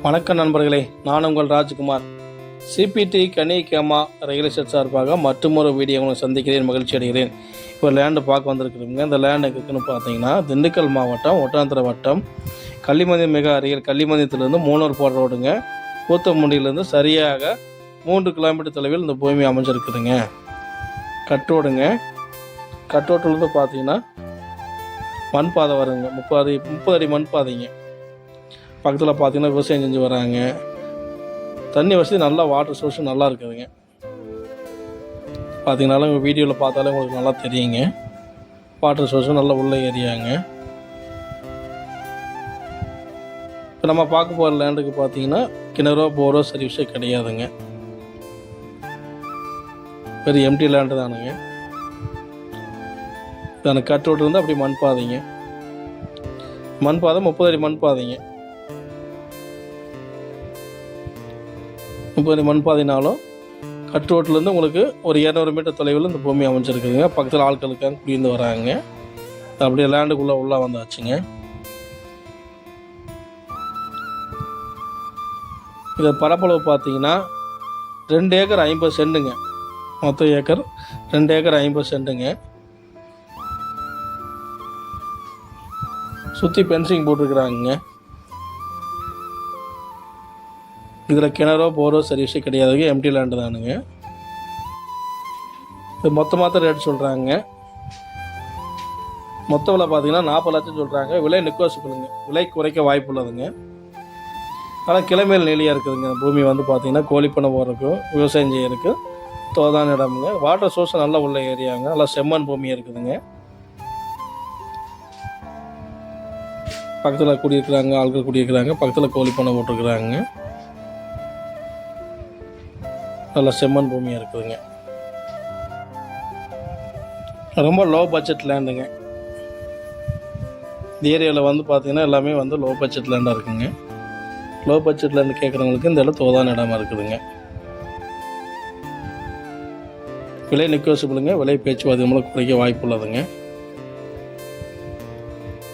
வணக்கம் நண்பர்களே, நான் உங்கள் ராஜ்குமார். சிபிடி கனி கேமா ரியல் எஸ்டேட் சார்பாக மற்றொரு வீடியோ உங்களை சந்திக்கிறேன், மகிழ்ச்சி அடைகிறேன். இப்போ லேண்டு பார்க்க வந்திருக்கிறீங்க. இந்த லேண்டு எங்குன்னு பார்த்தீங்கன்னா திண்டுக்கல் மாவட்டம் ஒட்டாந்திர வட்டம் கள்ளிமந்தியம் மிக அருகில் கள்ளிமந்தியத்திலேருந்து மூணூர் போடுற ரோடுங்க. கூத்தமுண்டியிலேருந்து சரியாக 3 கிலோமீட்டர் தொலைவில் இந்த பூமி அமைஞ்சிருக்குதுங்க. கட்டோடுங்க. கட்டோட்டிலேருந்து பார்த்தீங்கன்னா மண் பாதை வருங்க. 30 அடி மண் பாதைங்க. பக்கத்தில் பார்த்தீங்கன்னா விவசாயம் செஞ்சு வராங்க. தண்ணி வசதி நல்லா, வாட்டர் சோர்ஸ் நல்லா இருக்குதுங்க. பார்த்தீங்கன்னாலும் உங்கள் வீடியோவில் பார்த்தாலே உங்களுக்கு நல்லா தெரியுங்க. வாட்டர் சோர்ஸும் நல்லா உள்ள ஏரியாங்க. இப்போ நம்ம பார்க்க போகிற லேண்டுக்கு பார்த்தீங்கன்னா கிணறோ போரோ சர்வீஸே கிடையாதுங்க. பெரிய எம்டி லேண்டு தானுங்க. எனக்கு கட் ரோடு இருந்தால் அப்படி மண் பாதைங்க. மண் பாதை 30 அடி மண் பாதைங்க. 30 அடி மண் பாதைனாலும் கட் ரோட்லேருந்து உங்களுக்கு ஒரு 200 மீட்டர் தொலைவில் இந்த பூமி அமைஞ்சிருக்குதுங்க. பக்கத்தில் ஆட்களுக்காக குடியிருந்து வராங்க. அப்படியே லேண்டுக்குள்ளே உள்ளே வந்தாச்சுங்க. இதை பரப்பளவு பார்த்தீங்கன்னா 2 ஏக்கர் 50 சென்ட்டுங்க. மொத்தம் ஏக்கர் 2 ஏக்கர் 50 சென்ட்டுங்க. சுற்றி பென்சிங் போட்டிருக்கிறாங்க. இதில் கிணறோ போரோ சர்வீஸே கிடையாதுங்க. எம்டி லேண்டு தானுங்க. இது மொத்தமாக ரேட் சொல்கிறாங்க. மொத்த விலை பார்த்தீங்கன்னா 40 லட்சம் சொல்கிறாங்க. விலை நெகோசியபிளுங்க. விலை குறைக்க வாய்ப்பு உள்ளதுங்க. ஆனால் கிளைமேல் நிலையாக இருக்குதுங்க. பூமி வந்து பார்த்தீங்கன்னா கோழிப்பண்ணை போகிறதுக்கும் விவசாயம் செய்யறதுக்கு தோதான இடமுங்க. வாட்டர் சோர்ஸ் நல்லா உள்ள ஏரியாங்க. நல்லா செம்மண் பூமியாக இருக்குதுங்க. பக்கத்தில் குடியிருக்கிறாங்க, ஆட்கள் குடியிருக்கிறாங்க. பக்கத்தில் கோழிப்பண்ணை போட்டிருக்கிறாங்க. நல்லா செம்மண் பூமியாக இருக்குதுங்க. ரொம்ப லோ பட்ஜெட் லேண்டுங்க. இந்த ஏரியாவில் வந்து பார்த்திங்கன்னா எல்லாமே வந்து லோ பட்ஜெட் லேண்டாக இருக்குங்க. லோ பட்ஜெட் லேண்டு கேட்குறவங்களுக்கு இந்த இடம் தோதான இடமா இருக்குதுங்க. விலை நெகோசியபிளுங்க. விலை பேச்சுவார்த்தை மூலம் குறைக்க வாய்ப்பு உள்ளதுங்க.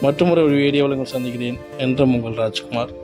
மற்றொரு வீடியோவில் உங்கள் சந்திக்கிறேன். என்றும் உங்கள் ராஜ்குமார்.